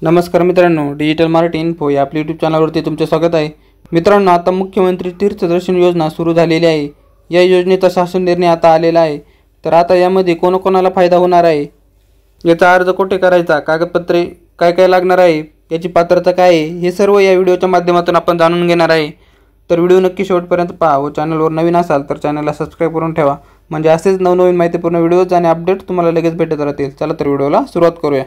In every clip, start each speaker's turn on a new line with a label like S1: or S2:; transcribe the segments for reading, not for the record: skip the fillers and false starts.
S1: नमस्कार मित्रांनो, digital Marathi info या आपल्या यूट्यूब चॅनलवरती तुमचे स्वागत आहे। मित्रांनो, आता मुख्यमंत्री तीर्थदर्शन योजना सुरू झालेली आहे। या योजनेचा शासन निर्णय आता आलेला आहे। तर आता यामध्ये कोणाकोणाला फायदा होणार आहे, याचा अर्ज कुठे करायचा, कागदपत्रे काय काय लागणार आहे, याची पात्रता काय आहे, हे सर्व या व्हिडिओच्या माध्यमातून आपण जाणून घेणार आहे। तर व्हिडिओ नक्की शेवटपर्यंत पहा व चॅनलवर नवीन असाल तर चॅनलला सबस्क्राइब करून ठेवा, म्हणजे असेच नवनवीन माहितीपूर्ण व्हिडिओज आणि अपडेट तुम्हाला लगेच भेटत राहतील। चला तर व्हिडिओला सुरुवात करूया।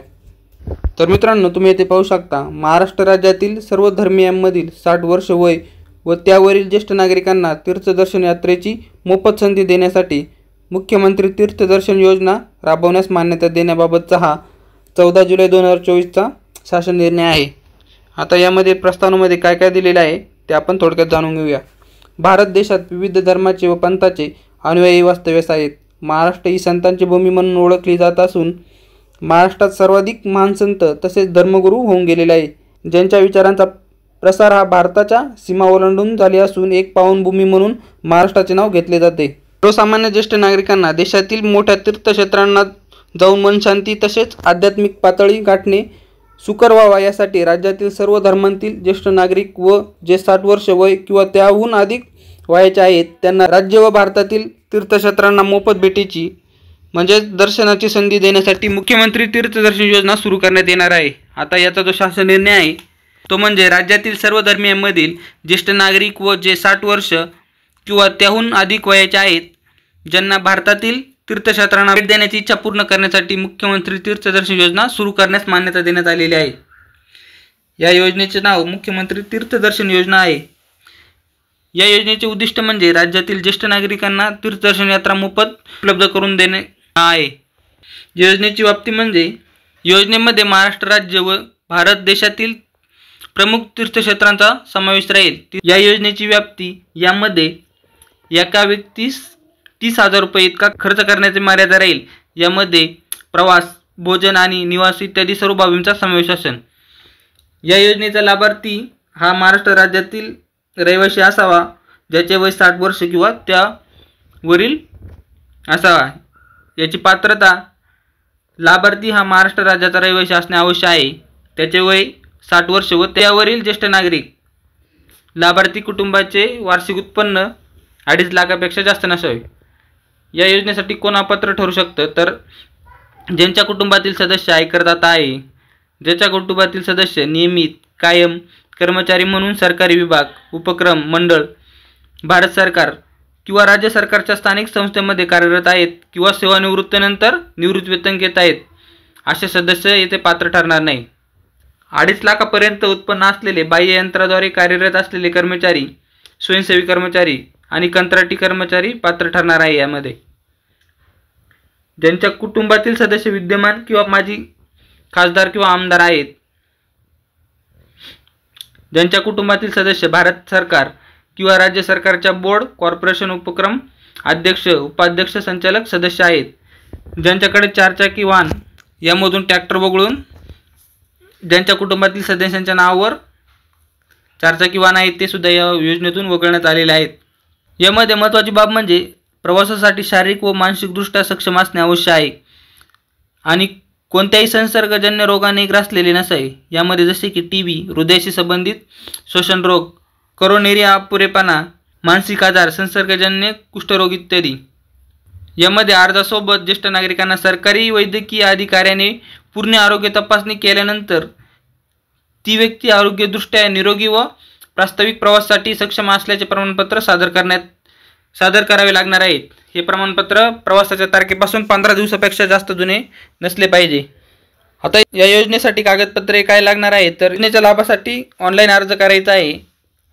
S1: तर मित्रांनो, तुम्ही येथे पाहू शकता, महाराष्ट्र राज्यातील सर्व धर्मियांमधील 60 वर्ष वय व त्यावरील ज्येष्ठ नागरिकांना तीर्थदर्शन यात्रेची मोफत संधी देण्यासाठी मुख्यमंत्री तीर्थदर्शन योजना राबवण्यास मान्यता देण्याबाबतचा हा 14 जुलै 2024चा शासन निर्णय आहे। आता यामध्ये प्रस्तावनेमध्ये काय काय दिलेले आहे ते आपण थोडक्यात जाणून घेऊया। भारत देशात विविध धर्माचे व पंथाचे अनुयायी वास्तव्यास आहेत। महाराष्ट्र ही संतांची भूमी म्हणून ओळखली जात असून महाराष्ट्रात सर्वाधिक महान संत तसेच धर्मगुरू होऊन गेलेले आहे, ज्यांच्या विचारांचा प्रसार हा भारताच्या सीमा ओलांडून झाले असून एक पावनभूमी म्हणून महाराष्ट्राचे नाव घेतले जाते। सर्वसामान्य ज्येष्ठ नागरिकांना देशातील मोठ्या तीर्थक्षेत्रांना जाऊन मनशांती तसेच आध्यात्मिक पातळी गाठणे सुकर व्हावा यासाठी राज्यातील सर्व धर्मांतील ज्येष्ठ नागरिक व जे 60 वर्ष वय किंवा त्याहून अधिक वयाचे आहेत त्यांना राज्य व भारतातील तीर्थक्षेत्रांना मोफत भेटीची म्हणजे दर्शनाची संधी देण्यासाठी मुख्यमंत्री तीर्थदर्शन योजना सुरू करण्यात येणार आहे। आता याचा जो शासन निर्णय आहे तो म्हणजे राज्यातील सर्व धर्मियांमधील ज्येष्ठ नागरिक व जे 60 वर्ष किंवा त्याहून अधिक वयाचे आहेत ज्यांना भारतातील तीर्थक्षेत्रांना भेट देण्याची इच्छा पूर्ण करण्यासाठी मुख्यमंत्री तीर्थदर्शन योजना सुरू करण्यास मान्यता देण्यात आलेली आहे। या योजनेचे नाव मुख्यमंत्री तीर्थदर्शन योजना आहे। या योजनेचे उद्दिष्ट म्हणजे राज्यातील ज्येष्ठ नागरिकांना तीर्थदर्शन यात्रा मोफत उपलब्ध करून देणे आहे। योजनेची व्याप्ती म्हणजे योजनेमध्ये महाराष्ट्र राज्य व भारत देशातील प्रमुख तीर्थक्षेत्रांचा समावेश राहील। या योजनेची व्याप्ती यामध्ये एका व्यक्तीस 30,000 रुपये इतका खर्च करण्याची मर्यादा राहील। यामध्ये प्रवास, भोजन आणि निवास इत्यादी सर्व बाबींचा समावेश असेल। या योजनेचा लाभार्थी हा महाराष्ट्र राज्यातील रहिवासी असावा, ज्याचे वय 60 वर्ष किंवा त्यावरील असावा। याची पात्रता, लाभार्थी हा महाराष्ट्र राज्याचा रहिवासी असणे आवश्यक आहे। त्याचे वय 60 वर्ष व त्यावरील ज्येष्ठ नागरिक। लाभार्थी कुटुंबाचे वार्षिक उत्पन्न 2.5 लाखापेक्षा जास्त नसावे। या योजनेसाठी कोण अपात्र ठरू शकतं तर ज्यांच्या कुटुंबातील सदस्य आयकरदाता आहे, ज्याच्या कुटुंबातील सदस्य नियमित कायम कर्मचारी म्हणून सरकारी विभाग, उपक्रम, मंडळ, भारत सरकार किंवा राज्य सरकारच्या स्थानिक संस्थेमध्ये कार्यरत आहेत किंवा सेवानिवृत्तीनंतर निवृत्तीवेतन घेत आहेत, असे सदस्य येथे पात्र ठरणार नाही। 2.5 लाखापर्यंत उत्पन्न असलेले बाह्य यंत्राद्वारे कार्यरत असलेले कर्मचारी, स्वयंसेवी कर्मचारी आणि कंत्राटी कर्मचारी पात्र ठरणार आहे। यामध्ये ज्यांच्या कुटुंबातील सदस्य विद्यमान किंवा माजी खासदार किंवा आमदार आहेत, ज्यांच्या कुटुंबातील सदस्य भारत सरकार किंवा राज्य सरकारच्या बोर्ड, कॉर्पोरेशन, उपक्रम अध्यक्ष, उपाध्यक्ष, संचालक सदस्य आहेत, ज्यांच्याकडे 4 चाकी वाहन यामधून ट्रॅक्टर वगळून ज्यांच्या कुटुंबातील सदस्यांच्या नावावर 4 चाकी वाहन आहेत ते सुद्धा या योजनेतून वगळण्यात आलेले आहेत। यामध्ये महत्त्वाची बाब म्हणजे प्रवासासाठी शारीरिक व मानसिकदृष्ट्या सक्षम असणे आवश्यक आहे आणि कोणत्याही संसर्गजन्य रोगाने ग्रासलेले नसावे। यामध्ये जसे की टीबी, हृदयाशी संबंधित श्वसन रोग, करोनरी अपुरेपणा, मानसिक आजार, संसर्गजन्य कुष्ठरोग इत्यादी। यामध्ये अर्जासोबत ज्येष्ठ नागरिकांना सरकारी वैद्यकीय अधिकाऱ्याने पूर्ण आरोग्य तपासणी केल्यानंतर ती व्यक्ती आरोग्यदृष्ट्या निरोगी व प्रास्ताविक प्रवासासाठी सक्षम असल्याचे प्रमाणपत्र सादर करावे लागणार आहे। हे प्रमाणपत्र प्रवासाच्या तारखेपासून 15 दिवसापेक्षा जास्त जुने नसले पाहिजे। आता या योजनेसाठी कागदपत्रे काय लागणार आहे तर योजनेच्या लाभासाठी ऑनलाईन अर्ज करायचा आहे।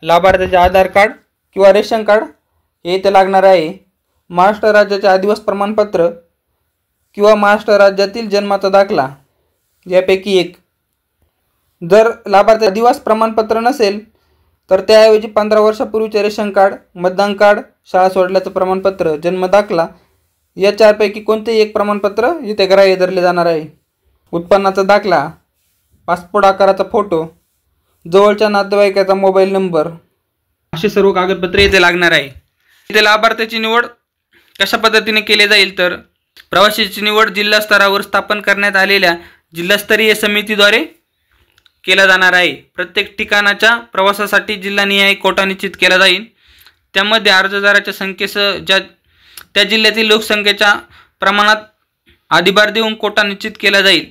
S1: लाभार्थ्याचे आधार कार्ड किंवा रेशन कार्ड हे इथे लागणार आहे। महाराष्ट्र राज्याचे आदिवासी प्रमाणपत्र किंवा महाराष्ट्र राज्यातील जन्माचा दाखला यापैकी एक। जर लाभार्थी आदिवासी प्रमाणपत्र नसेल तर त्याऐवजी 15 वर्षापूर्वीचे रेशन कार्ड, मतदान कार्ड, शाळा सोडल्याचं प्रमाणपत्र, जन्म दाखला या 4 पैकी कोणतेही एक प्रमाणपत्र इथे ग्राह्य धरले जाणार आहे। उत्पन्नाचा दाखला, पासपोर्ट आकाराचा फोटो, जवळच्या नातेवाईकाचा मोबाईल नंबर असे सर्व कागदपत्रे इथे लागणार आहे। इथे लाभार्थ्याची निवड कशा पद्धतीने केली जाईल तर प्रवाशाची निवड जिल्हा स्तरावर स्थापन करण्यात आलेल्या जिल्हास्तरीय समितीद्वारे केला जाणार आहे। प्रत्येक ठिकाणाच्या प्रवासासाठी जिल्हानिहाय कोटा निश्चित केला जाईल। त्यामध्ये अर्जदाराच्या संख्येसह त्या जिल्ह्यातील लोकसंख्येच्या प्रमाणात अधिभार देऊन कोटा निश्चित केला जाईल।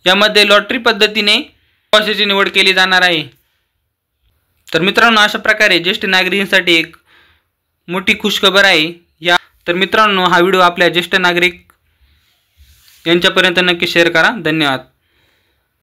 S1: यामध्ये लॉटरी पद्धतीने प्रवासाची निवड केली जाणार आहे। तर मित्रांनो, अशा प्रकारे ज्येष्ठ नागरिकांसाठी एक मोठी खुशखबर आहे। तर मित्रांनो, हा व्हिडिओ आपल्या ज्येष्ठ नागरिक यांच्यापर्यंत नक्की शेअर करा। धन्यवाद।